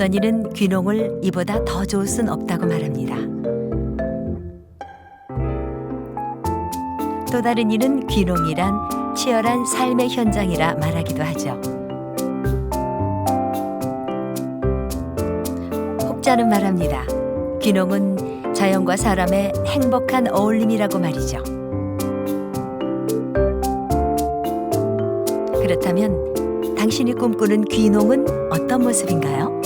어떤 이는 귀농을 이보다 더 좋을 순 없다고 말합니다. 또 다른 이는 귀농이란 치열한 삶의 현장이라 말하기도 하죠. 혹자는 말합니다. 귀농은 자연과 사람의 행복한 어울림이라고 말이죠. 그렇다면 당신이 꿈꾸는 귀농은 어떤 모습인가요?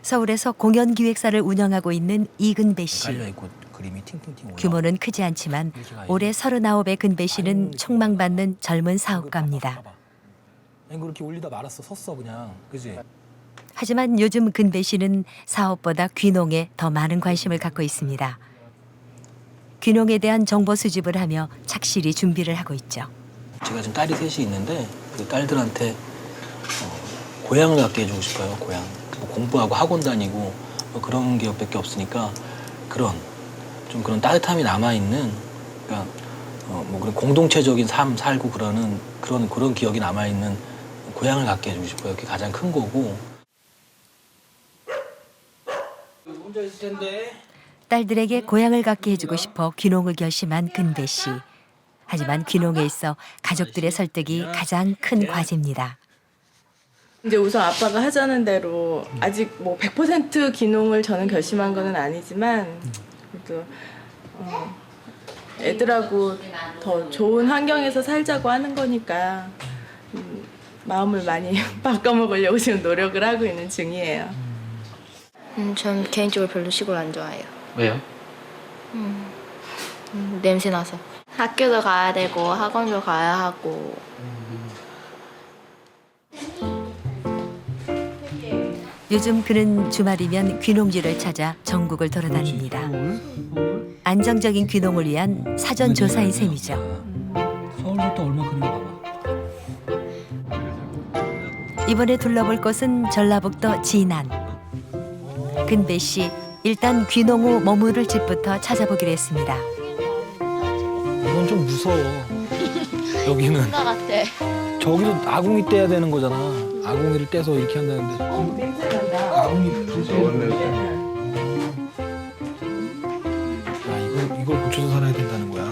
서울에서 공연기획사를 운영하고 있는 이근배 씨. 깔려있고 그림이 팅팅팅 올라. 규모는 크지 않지만 올해 39의 근배 씨는 촉망받는 젊은 사업가입니다. 아니 그렇게 올리다 말았어. 섰어 그냥. 그지? 하지만 요즘 근배 씨는 사업보다 귀농에 더 많은 관심을 갖고 있습니다. 귀농에 대한 정보 수집을 하며 착실히 준비를 하고 있죠. 제가 지금 딸이 셋이 있는데 그 딸들한테 고향을 갖게 해주고 싶어요. 고향. 뭐 공부하고 학원 다니고 뭐 그런 기억밖에 없으니까 그런 따뜻함이 남아 있는 그러니까 뭐 그런 공동체적인 삶 살고 그런 기억이 남아 있는 고향을 갖게 해주고 싶어요. 그게 가장 큰 거고. 혼자 있을 텐데. 딸들에게 고향을 갖게 해주고 싶어 귀농을 결심한 근배 씨. 하지만 귀농에 있어 가족들의 설득이 가장 큰 과제입니다. 이제 우선 아빠가 하자는 대로 아직 뭐 100% 귀농을 저는 결심한 거는 아니지만 그래도 애들하고 더 좋은 환경에서 살자고 하는 거니까 마음을 많이 바꿔먹으려고 지금 노력을 하고 있는 중이에요. 전 개인적으로 별로 시골 안 좋아해요. 왜요? 냄새 나서. 학교도 가야 되고 학원도 가야 하고. 요즘 그는 주말이면 귀농지를 찾아 전국을 돌아다닙니다. 안정적인 귀농을 위한 사전 조사인 셈이죠. 서울부터 얼마 큰가 봐봐. 이번에 둘러볼 곳은 전라북도 진안. 근배 씨 일단 귀농 후 머무를 집부터 찾아보기로 했습니다. 이건 좀 무서워. 여기는 생각 같아. 저기도 아궁이 떼야 되는 거잖아. 아궁이를 떼서 이렇게 한다는데. 냄새 난다. 아궁이 이걸 고쳐서 살아야 된다는 거야.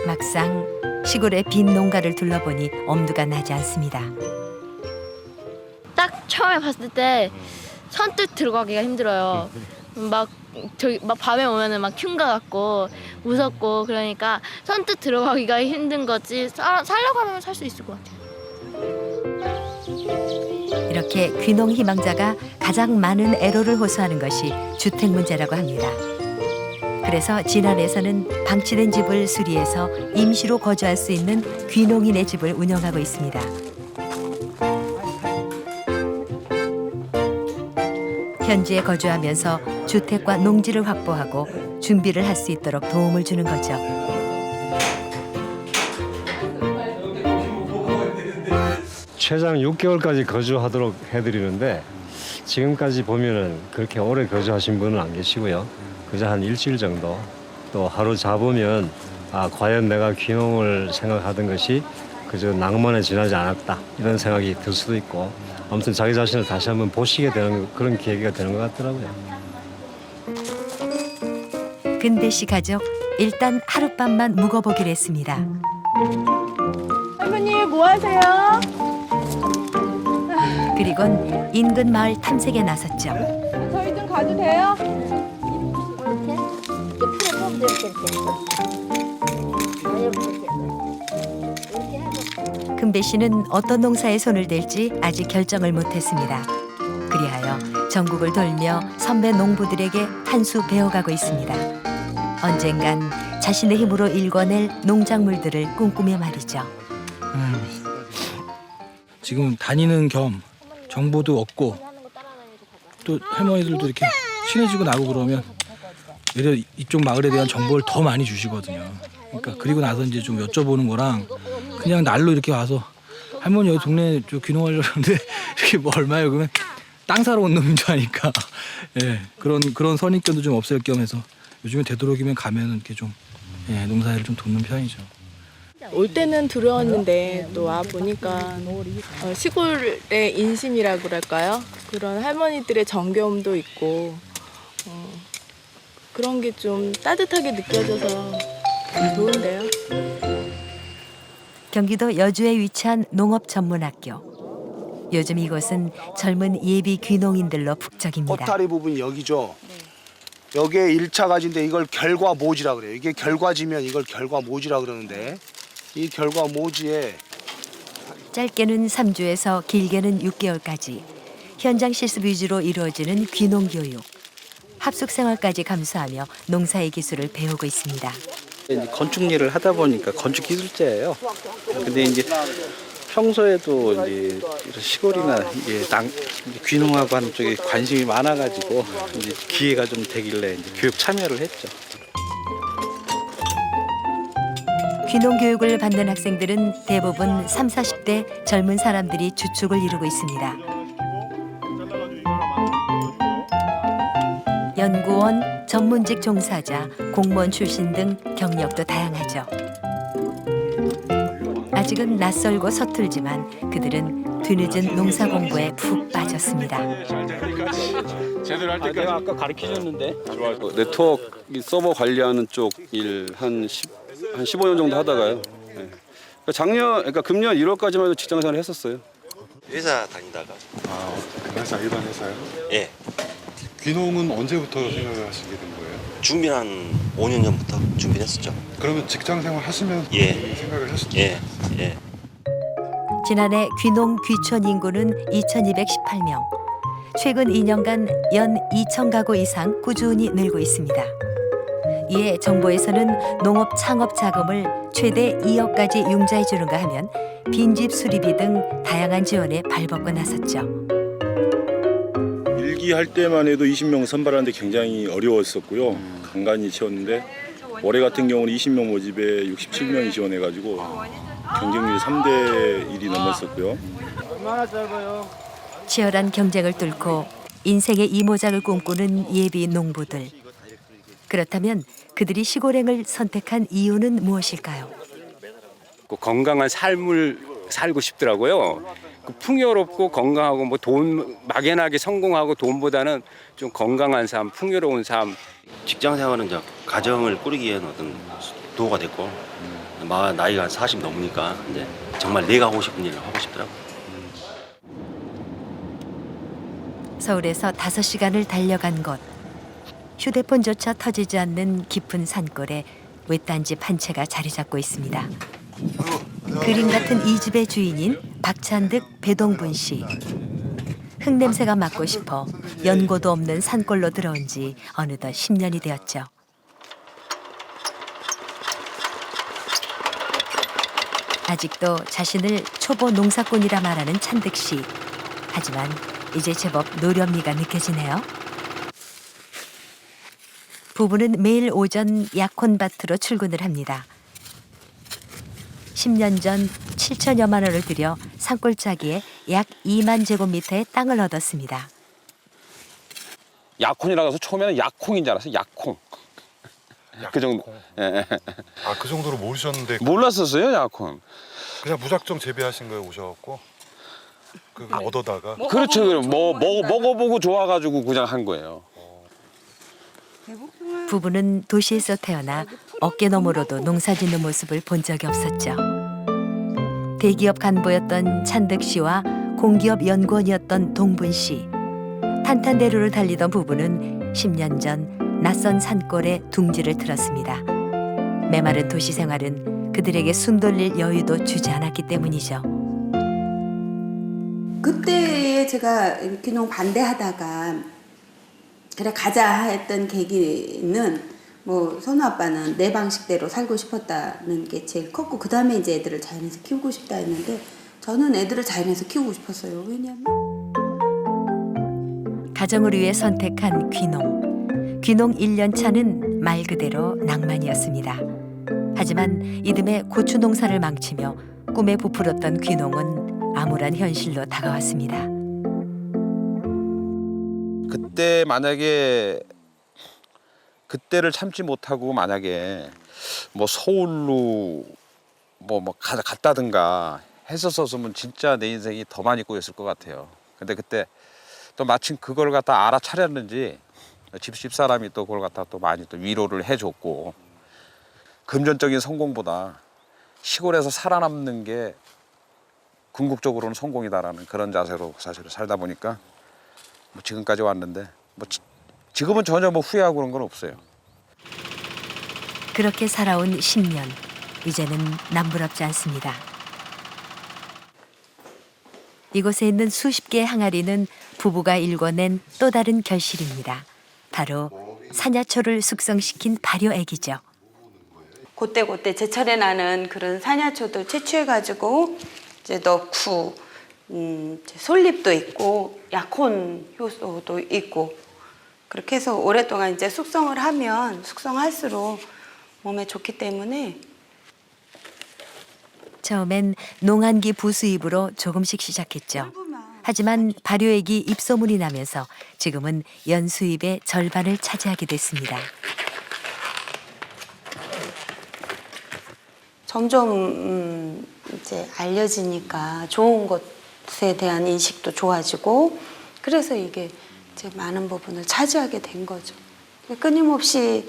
막상 시골의 빈 농가를 둘러보니 엄두가 나지 않습니다. 딱 처음에 봤을 때 선뜻 들어가기가 힘들어요. 막 밤에 오면은 막 흉가 같고 무섭고 그러니까 선뜻 들어가기가 힘든 거지. 살려고 하면 살 수 있을 것 같아요. 이렇게 귀농 희망자가 가장 많은 애로를 호소하는 것이 주택 문제라고 합니다. 그래서 진안에서는 방치된 집을 수리해서 임시로 거주할 수 있는 귀농인의 집을 운영하고 있습니다. 현지에 거주하면서 주택과 농지를 확보하고 준비를 할 수 있도록 도움을 주는 거죠. 최장 6개월까지 거주하도록 해드리는데 지금까지 보면은 그렇게 오래 거주하신 분은 안 계시고요. 그저 한 일주일 정도 또 하루 잡으면 과연 내가 귀농을 생각하던 것이 그저 낭만에 지나지 않았다 이런 생각이 들 수도 있고 아무튼 자기 자신을 다시 한번 보시게 되는 그런 계기가 되는 것 같더라고요. 근배 씨 가족 일단 하룻밤만 묵어보기로 했습니다. 할머니 뭐 하세요? 그리곤 인근 마을 탐색에 나섰죠. 저희 좀 가도 돼요? 근배 씨는 어떤 농사에 손을 댈지 아직 결정을 못했습니다. 그리하여 전국을 돌며 선배 농부들에게 한 수 배워가고 있습니다. 언젠간 자신의 힘으로 일궈낼 농작물들을 꿈꾸며 말이죠. 지금 다니는 겸 정보도 얻고 또 할머니들도 이렇게 친해지고 나고 그러면 오히려 이쪽 마을에 대한 정보를 더 많이 주시거든요. 그러니까 그리고 나서 이제 좀 여쭤보는 거랑 그냥 날로 이렇게 와서 할머니 여기 동네 좀 귀농하려고 하는데 이렇게 뭐 얼마예요? 그러면 땅 사러 온 놈인 줄 아니까 예, 그런 선입견도 좀 없앨 겸해서 요즘에 되도록이면 가면은 이렇게 좀 농사일을 좀 돕는 편이죠. 올 때는 두려웠는데 또 와 보니까 시골의 인심이라고 그럴까요? 그런 할머니들의 정겨움도 있고 그런 게 좀 따뜻하게 느껴져서 좋은데요. 경기도 여주에 위치한 농업 전문학교. 요즘 이곳은 젊은 예비 귀농인들로 북적입니다. 꼬타리 부분이 여기죠. 여기에 1차 가지인데 이걸 결과모지라 그래요. 이게 결과지면 이걸 결과모지라 그러는데 이 결과모지에 짧게는 3주에서 길게는 6개월까지 현장 실습 위주로 이루어지는 귀농 교육. 합숙 생활까지 감수하며 농사의 기술을 배우고 있습니다. 이제 건축 일을 하다 보니까 건축 기술자예요. 근데 이제 평소에도 이제 이런 시골이나 이제 이제 귀농하고 하는 쪽에 관심이 많아가지고 이제 기회가 좀 되길래 이제 교육 참여를 했죠. 귀농 교육을 받는 학생들은 대부분 3, 40대 젊은 사람들이 주축을 이루고 있습니다. 연구원, 전문직 종사자, 공무원 출신 등 경력도 다양하죠. 아직은 낯설고 서툴지만 그들은 뒤늦은 농사 공부에 푹 빠졌습니다. 내가 아까 가르쳐줬는데. 네트워크 서버 관리하는 쪽 일 한 15년 정도 하다가요. 네. 그러니까 금년 1월까지만 해도 직장생활을 했었어요. 회사 다니다가. 아, 회사 일반 회사요? 예. 귀농은 언제부터 생각을 하시게 된 거예요? 준비 한 5년 전부터 준비했었죠. 그러면 직장 생활 하시면서 예. 생각을 하셨죠? 예. 예. 지난해 귀농 귀촌 인구는 2,218명. 최근 2년간 연 2천 가구 이상 꾸준히 늘고 있습니다. 이에 정부에서는 농업 창업 자금을 최대 2억까지 융자해 주는가 하면 빈집 수리비 등 다양한 지원에 발벗고 나섰죠. 일기 할 때만 해도 20명 선발하는데 굉장히 어려웠었고요. 간간히 채웠는데 올해 같은 경우는 20명 모집에 67명이 지원해가지고 경쟁률이 3대 1이 넘었었고요. 치열한 경쟁을 뚫고 인생의 이모작을 꿈꾸는 예비 농부들. 그렇다면 그들이 시골행을 선택한 이유는 무엇일까요? 건강한 삶을 살고 싶더라고요. 풍요롭고 건강하고 뭐 돈 막연하게 성공하고 돈보다는 좀 건강한 삶, 풍요로운 삶. 직장 생활은 이제 가정을 꾸리기 위한 어떤 도구가 됐고 나이가 한 40 넘으니까 이제 정말 내가 하고 싶은 일을 하고 싶더라고요. 서울에서 5시간을 달려간 곳. 휴대폰조차 터지지 않는 깊은 산골에 외딴 집 한 채가 자리 잡고 있습니다. 그림 같은 이 집의 주인인 박찬득 배동분 씨. 흙냄새가 맡고 싶어 연고도 없는 산골로 들어온 지 어느덧 10년이 되었죠. 아직도 자신을 초보 농사꾼이라 말하는 찬득 씨. 하지만 이제 제법 노련미가 느껴지네요. 부부는 매일 오전 약혼밭으로 출근을 합니다. 10년 전 7천여만 원을 들여 산골짜기에 약 2만 제곱미터의 땅을 얻었습니다. 약혼이라고 해서 처음에는 약콩인 줄 알았어요. 약콩. 그 정도. 예. 아, 그 정도로 모르셨는데 몰랐었어요, 약혼. 그냥 무작정 재배하신 거에 오셔갖고 얻어다가 그렇죠. 먹어보고 좋아가지고 그냥 한 거예요. 부부는 도시에서 태어나 어깨너머로도 농사짓는 모습을 본 적이 없었죠. 대기업 간부였던 찬득 씨와 공기업 연구원이었던 동분 씨. 탄탄대로를 달리던 부부는 10년 전 낯선 산골에 둥지를 틀었습니다. 메마른 도시 생활은 그들에게 숨 돌릴 여유도 주지 않았기 때문이죠. 그때 제가 귀농 반대하다가 그래 가자 했던 계기는 뭐 선우 아빠는 내 방식대로 살고 싶었다는 게 제일 컸고 그 다음에 이제 애들을 자연에서 키우고 싶다 했는데 저는 애들을 자연에서 키우고 싶었어요. 왜냐하면 가정을 위해 선택한 귀농. 귀농 1년 차는 말 그대로 낭만이었습니다. 하지만 이듬해 고추 농사를 망치며 꿈에 부풀었던 귀농은 암울한 현실로 다가왔습니다. 그때 만약에 그때를 참지 못하고 만약에 뭐 서울로 갔다든가 했었으면 진짜 내 인생이 더 많이 꼬였을 것 같아요. 근데 그때 또 마침 그걸 갖다 알아차렸는지 집사람이 또 그걸 갖다 또 많이 또 위로를 해줬고, 금전적인 성공보다 시골에서 살아남는 게 궁극적으로는 성공이다라는 그런 자세로 사실 살다 보니까 지금까지 왔는데 지금은 전혀 후회하고 그런 건 없어요. 그렇게 살아온 10년, 이제는 남부럽지 않습니다. 이곳에 있는 수십 개의 항아리는 부부가 일궈낸 또 다른 결실입니다. 바로 사냐초를 숙성시킨 발효액이죠. 그때 제철에 나는 그런 사냐초들 채취해가지고 이제 넣고 솔잎도 있고 약혼 효소도 있고 그렇게 해서 오랫동안 이제 숙성을 하면 숙성할수록 몸에 좋기 때문에. 처음엔 농한기 부수입으로 조금씩 시작했죠. 하지만 발효액이 입소문이 나면서 지금은 연수입의 절반을 차지하게 됐습니다. 점점 이제 알려지니까 좋은 것에 대한 인식도 좋아지고 그래서 이게 이제 많은 부분을 차지하게 된 거죠. 끊임없이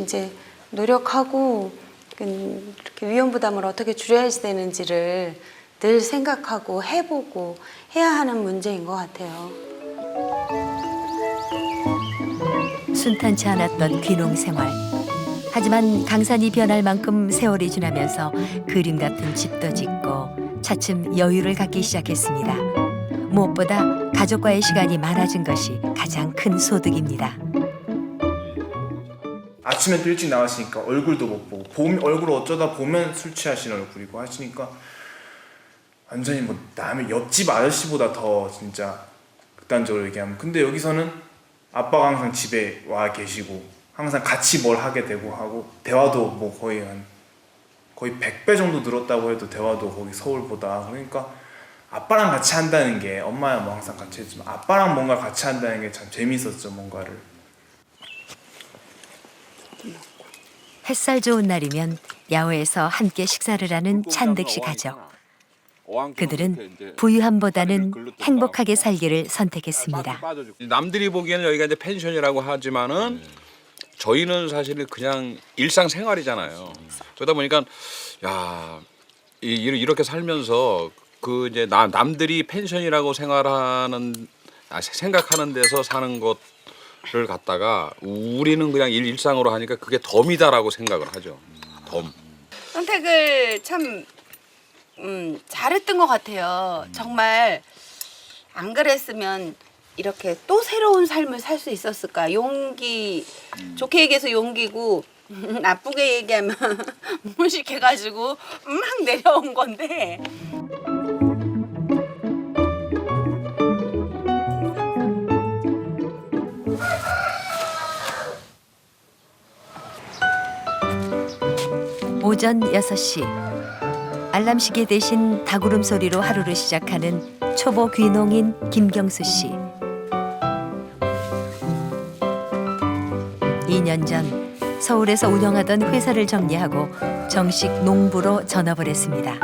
이제 노력하고 이렇게 위험 부담을 어떻게 줄여야 되는지를 늘 생각하고 해보고 해야 하는 문제인 것 같아요. 순탄치 않았던 귀농 생활. 하지만 강산이 변할 만큼 세월이 지나면서 그림 같은 집도 짓고 차츰 여유를 갖기 시작했습니다. 무엇보다 가족과의 시간이 많아진 것이 가장 큰 소득입니다. 아침에 또 일찍 나왔으니까 얼굴도 못 보고 얼굴을 어쩌다 보면 술 취하신 얼굴이고 하시니까 완전히 남의 옆집 아저씨보다 더 진짜 극단적으로 얘기하면, 근데 여기서는 아빠가 항상 집에 와 계시고 항상 같이 뭘 하게 되고 하고 대화도 거의 100배 정도 늘었다고 해도 대화도 거기 서울보다. 그러니까 아빠랑 같이 한다는 게, 엄마야 항상 같이 했지만 아빠랑 뭔가 같이 한다는 게 참 재밌었죠. 뭔가를. 햇살 좋은 날이면 야외에서 함께 식사를 하는 찬득 씨 가족. 그들은 부유함보다는 행복하게 살기를 선택했습니다. 남들이 보기에는 여기가 이제 펜션이라고 하지만은 저희는 사실은 그냥 일상생활이잖아요. 그러다 보니까 이렇게 살면서 그 이제 남들이 펜션이라고 생각하는 데서 사는 것을 갖다가 우리는 그냥 일상으로 하니까 그게 덤이다라고 생각을 하죠. 덤. 선택을 참 잘했던 것 같아요. 정말 안 그랬으면 이렇게 또 새로운 삶을 살 수 있었을까. 용기, 좋게 얘기해서 용기고 나쁘게 얘기하면 무식해가지고 막 내려온 건데. 오전 6시. 알람시계 대신 닭울음 소리로 하루를 시작하는 초보 귀농인 김경수 씨. 2년 전 서울에서 운영하던 회사를 정리하고 정식 농부로 전업을 했습니다.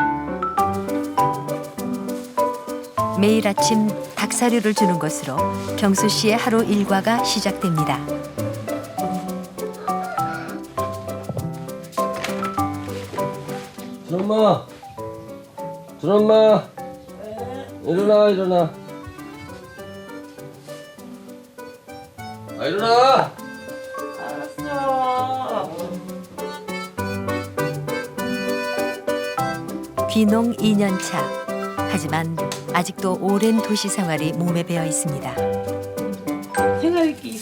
매일 아침 닭사료를 주는 것으로 경수 씨의 하루 일과가 시작됩니다. 준엄마, 일어나. 일어나. 귀농 2년 차. 하지만 아직도 오랜 도시 생활이 몸에 배어 있습니다. 생활이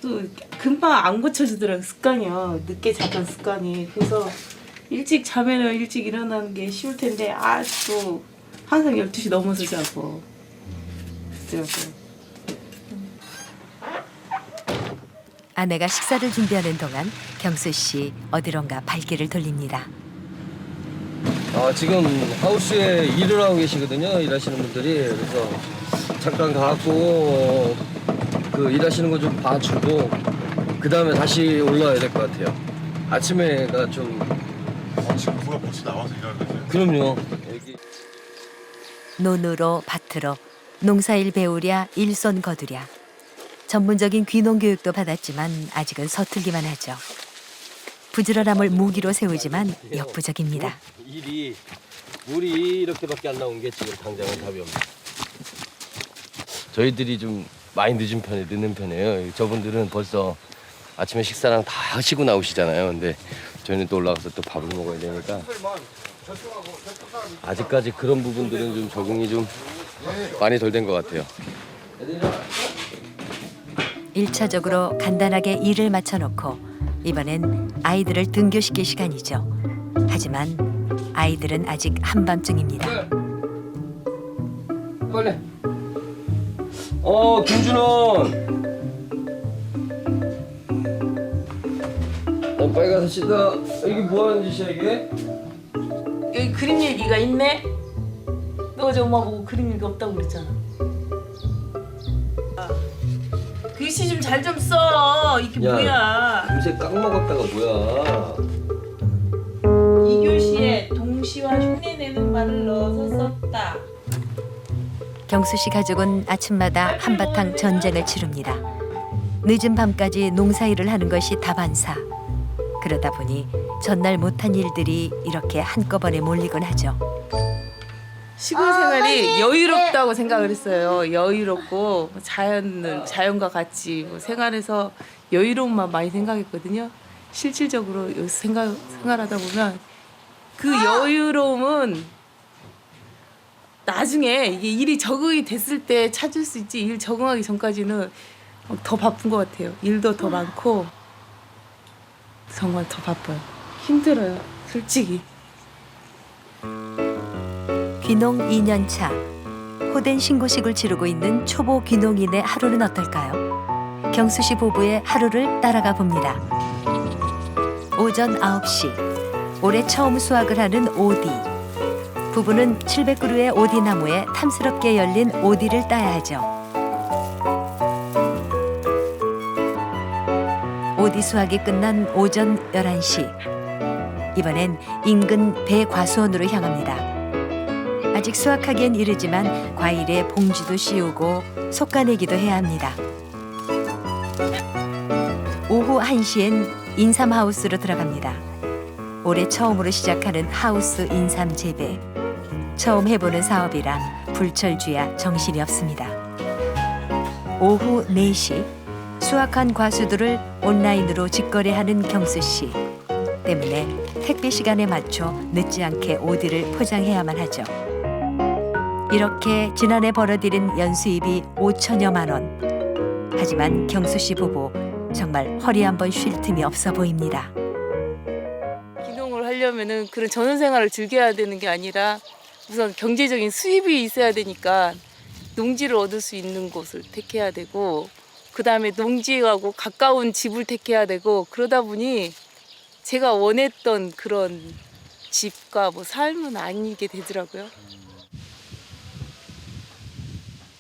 또 금방 안 고쳐지더라고요. 습관이요. 늦게 자던 습관이. 그래서 일찍 자면은 일찍 일어나는 게 쉬울 텐데 또 항상 12시 넘어서 자고 그러더라고요. 아내가 식사를 준비하는 동안 경수 씨 어디론가 발길을 돌립니다. 지금 하우스에 일을 하고 계시거든요. 일하시는 분들이. 그래서 잠깐 가갖고 그 일하시는 거 좀 봐주고 그 다음에 다시 올라와야 될 것 같아요. 아침에가 좀 부부가 같이 나와서 일하는 거죠? 그럼요. 논으로 밭으로 농사일 배우랴 일손 거두랴. 전문적인 귀농 교육도 받았지만 아직은 서툴기만 하죠. 부지런함을 무기로 세우지만 역부족입니다. 물이 이렇게밖에 안 나온 게 지금 당장은 답이 없네. 저희들이 좀 많이 늦는 편이에요. 저분들은 벌써 아침에 식사랑 다 하시고 나오시잖아요. 근데 저희는 또 올라가서 또 밥을 먹어야 되니까 아직까지 그런 부분들은 좀 적응이 좀 많이 덜 된 것 같아요. 1차적으로 간단하게 일을 마쳐놓고 이번엔 아이들을 등교시킬 시간이죠. 하지만 아이들은 아직 한밤중입니다. 빨리. 김준원. 빨리 가서 씻어. 이게 뭐 하는 짓이야 이게? 여기 그림 일기가 있네? 너 어제 엄마 보고 그림 일기 없다고 그랬잖아. 글씨 좀 잘 좀 써. 이게 뭐야? 금세 깡 먹었다가 뭐야? 이 교시에 동시와 흉내내는 말을 넣어서 썼다. 경수 씨 가족은 아침마다 한바탕 전쟁을 치릅니다. 늦은 밤까지 농사일을 하는 것이 다반사. 그러다 보니 전날 못한 일들이 이렇게 한꺼번에 몰리곤 하죠. 시골 생활이 여유롭다고 생각을 했어요. 여유롭고 자연과 같이 생활해서 여유로움만 많이 생각했거든요. 실질적으로 여기서 생활하다 보면 그 여유로움은 나중에 이게 일이 적응이 됐을 때 찾을 수 있지, 일 적응하기 전까지는 더 바쁜 것 같아요. 일도 더 많고 정말 더 바빠요. 힘들어요, 솔직히. 귀농 2년 차, 호된 신고식을 치르고 있는 초보 귀농인의 하루는 어떨까요? 경수 씨 부부의 하루를 따라가 봅니다. 오전 9시, 올해 처음 수확을 하는 오디. 부부는 700그루의 오디 나무에 탐스럽게 열린 오디를 따야 하죠. 오디 수확이 끝난 오전 11시. 이번엔 인근 배과수원으로 향합니다. 아직 수확하기엔 이르지만 과일에 봉지도 씌우고 솎아내기도 해야 합니다. 오후 1시엔 인삼하우스로 들어갑니다. 올해 처음으로 시작하는 하우스 인삼 재배. 처음 해보는 사업이라 불철주야 정신이 없습니다. 오후 4시 수확한 과수들을 온라인으로 직거래하는 경수 씨. 때문에 택배 시간에 맞춰 늦지 않게 오디를 포장해야만 하죠. 이렇게 지난해 벌어들인 연수입이 5천여만 원. 하지만 경수 씨 부부 정말 허리 한번 쉴 틈이 없어 보입니다. 귀농을 하려면은 그런 전원 생활을 즐겨야 되는 게 아니라 우선 경제적인 수입이 있어야 되니까 농지를 얻을 수 있는 곳을 택해야 되고, 그 다음에 농지하고 가까운 집을 택해야 되고, 그러다 보니 제가 원했던 그런 집과 삶은 아니게 되더라고요.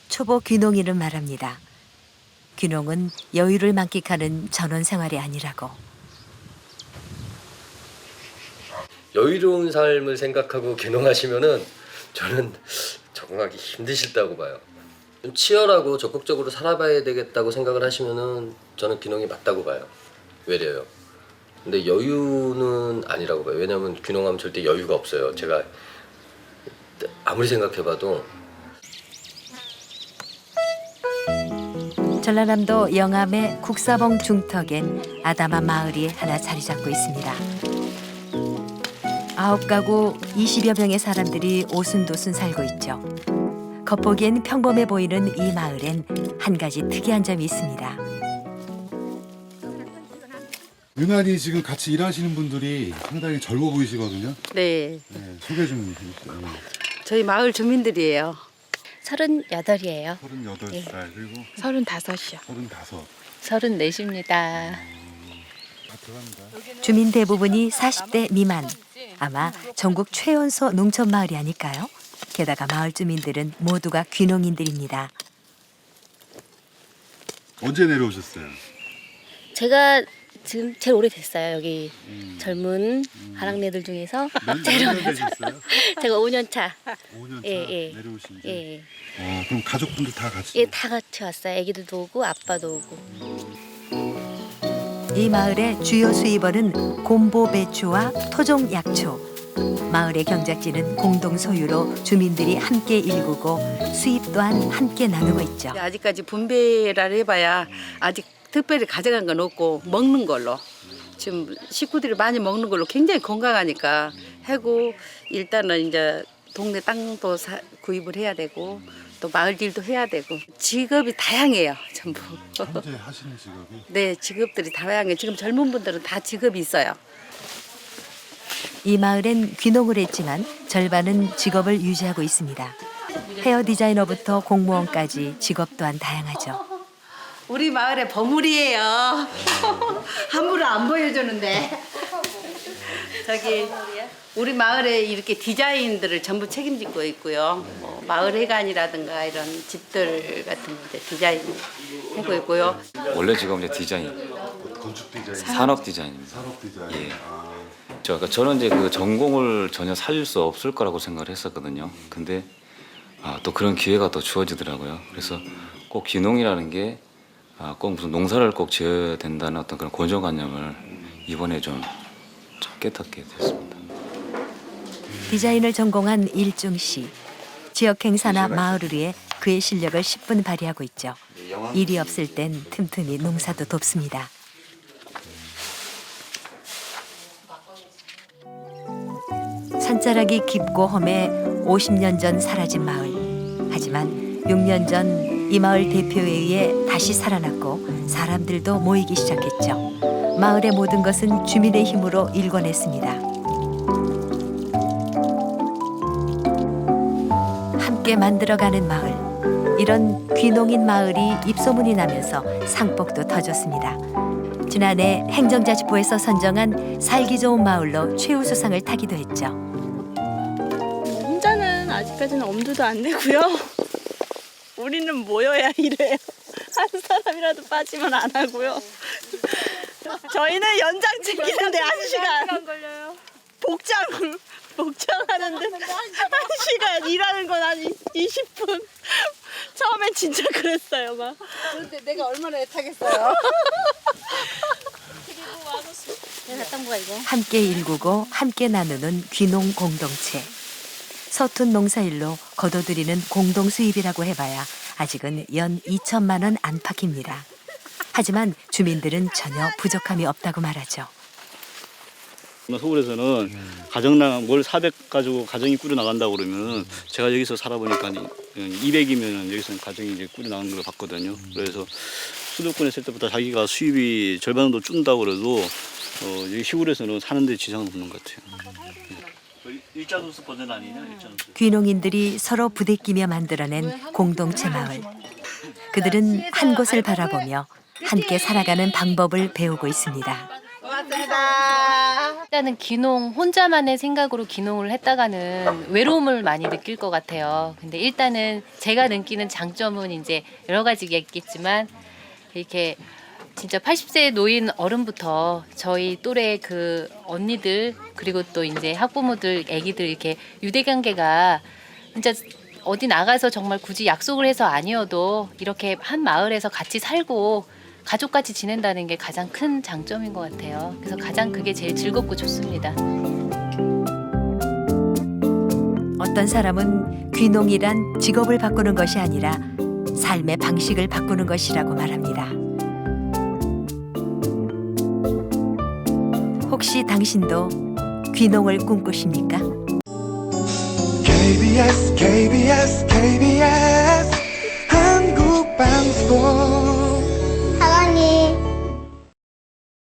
초보 귀농인은 말합니다. 귀농은 여유를 만끽하는 전원 생활이 아니라고. 여유로운 삶을 생각하고 귀농하시면은 저는 적응하기 힘드실다고 봐요. 좀 치열하고 적극적으로 살아봐야 되겠다고 생각을 하시면은 저는 귀농이 맞다고 봐요. 외려요. 근데 여유는 아니라고 봐요. 왜냐하면 귀농하면 절대 여유가 없어요. 제가 아무리 생각해봐도. 전라남도 영암의 국사봉 중턱엔 아담한 마을이 하나 자리 잡고 있습니다. 9가구 20여 명의 사람들이 오순도순 살고 있죠. 겉보기엔 평범해 보이는 이 마을엔 한 가지 특이한 점이 있습니다. 유난히 지금 같이 일하시는 분들이 상당히 젊어 보이시거든요. 네. 네, 소개 좀 해주세요. 저희 마을 주민들이에요. 38이에요. 38살 그리고 35이요. 35. 34입니다. 주민 대부분이 40대 미만. 아마 전국 최연소 농촌 마을이 아닐까요? 게다가 마을 주민들은 모두가 귀농인들입니다. 언제 내려오셨어요? 제가 지금 제일 오래됐어요. 여기 젊은 아랑네들 중에서 제일 오래됐어요. 제가 5년 차. 5년 차 예. 내려오신 지. 예. 그럼 가족분들 다 같이? 예, 다 같이 왔어요. 애기들도 오고 아빠도 오고. 이 마을의 주요 수입원은 곰보 배추와 토종 약초. 마을의 경작지는 공동 소유로 주민들이 함께 일구고 수입 또한 함께 나누고 있죠. 아직까지 분배를 해봐야 아직 특별히 가져간 건 없고 먹는 걸로 지금 식구들이 많이 먹는 걸로 굉장히 건강하니까 하고 일단은 이제 동네 땅도 구입을 해야 되고 또 마을 일도 해야 되고 직업이 다양해요 전부. 현재 하시는 직업이? 네, 직업들이 다양해. 지금 젊은 분들은 다 직업이 있어요. 이 마을엔 귀농을 했지만 절반은 직업을 유지하고 있습니다. 헤어 디자이너부터 공무원까지 직업 또한 다양하죠. 우리 마을의 보물이에요. 함부로 안 보여주는데. 저기 우리 마을에 이렇게 디자인들을 전부 책임지고 있고요. 뭐 마을 회관이라든가 이런 집들 같은 이제 디자인 하고 있고요. 원래 직업은 이제 디자인, 건축 디자인, 산업 디자인입니다. 산업 디자인. 예. 저는 이제 그 전공을 전혀 살릴 수 없을 거라고 생각을 했었거든요. 근데 또 그런 기회가 또 주어지더라고요. 그래서 꼭 귀농이라는 게 꼭 무슨 농사를 꼭 지어야 된다는 어떤 그런 고정관념을 이번에 좀 깨닫게 됐습니다. 디자인을 전공한 일중 씨. 지역 행사나 마을을 위해 그의 실력을 10분 발휘하고 있죠. 일이 없을 땐 틈틈이 농사도 돕습니다. 산자락이 깊고 험해 50년 전 사라진 마을. 하지만 6년 전 이 마을 대표에 의해 다시 살아났고 사람들도 모이기 시작했죠. 마을의 모든 것은 주민의 힘으로 일궈냈습니다. 함께 만들어가는 마을. 이런 귀농인 마을이 입소문이 나면서 상복도 터졌습니다. 지난해 행정자치부에서 선정한 살기 좋은 마을로 최우수상을 타기도 했죠. 혼자는 아직까지는 엄두도 안 내고요. 우리는 모여야 이래요. 한 사람이라도 빠지면 안 하고요. 저희는 연장 챙기는데 1시간 걸려요. 복장하는데 1시간 일하는 건 한 20분. 처음엔 진짜 그랬어요, 막. 그런데 내가 얼마나 애타겠어요. 함께 일구고 함께 나누는 귀농 공동체. 서툰 농사일로 거둬들이는 공동 수입이라고 해봐야 아직은 연 2천만 원 안팎입니다. 하지만 주민들은 전혀 부족함이 없다고 말하죠. 서울에서는 가정당 월 400 가지고 가정이 꾸려 나간다고 그러면 제가 여기서 살아보니까 200이면 여기서는 가정이 이제 꾸려 나가는 걸 봤거든요. 그래서 수도권에 있을 때보다 자기가 수입이 절반 정도 준다고 그래도 여기 시골에서는 사는데 지장은 없는 것 같아요. 일자노수 버전 아니냐? 일자노수. 귀농인들이 서로 부대끼며 만들어낸 공동체 마을. 그들은 한 곳을 바라보며 함께 살아가는 방법을 배우고 있습니다. 일단은 귀농 혼자만의 생각으로 귀농을 했다가는 외로움을 많이 느낄 것 같아요. 근데 일단은 제가 느끼는 장점은 이제 여러 가지가 있겠지만 이렇게 진짜 80세 노인 어른부터 저희 또래 그 언니들 그리고 또 이제 학부모들 애기들 이렇게 유대관계가 진짜 어디 나가서 정말 굳이 약속을 해서 아니어도 이렇게 한 마을에서 같이 살고 가족같이 지낸다는 게 가장 큰 장점인 것 같아요. 그래서 가장 그게 제일 즐겁고 좋습니다. 어떤 사람은 귀농이란 직업을 바꾸는 것이 아니라 삶의 방식을 바꾸는 것이라고 말합니다. 혹시 당신도 귀농을 꿈꾸십니까? KBS 한국방송 사랑해.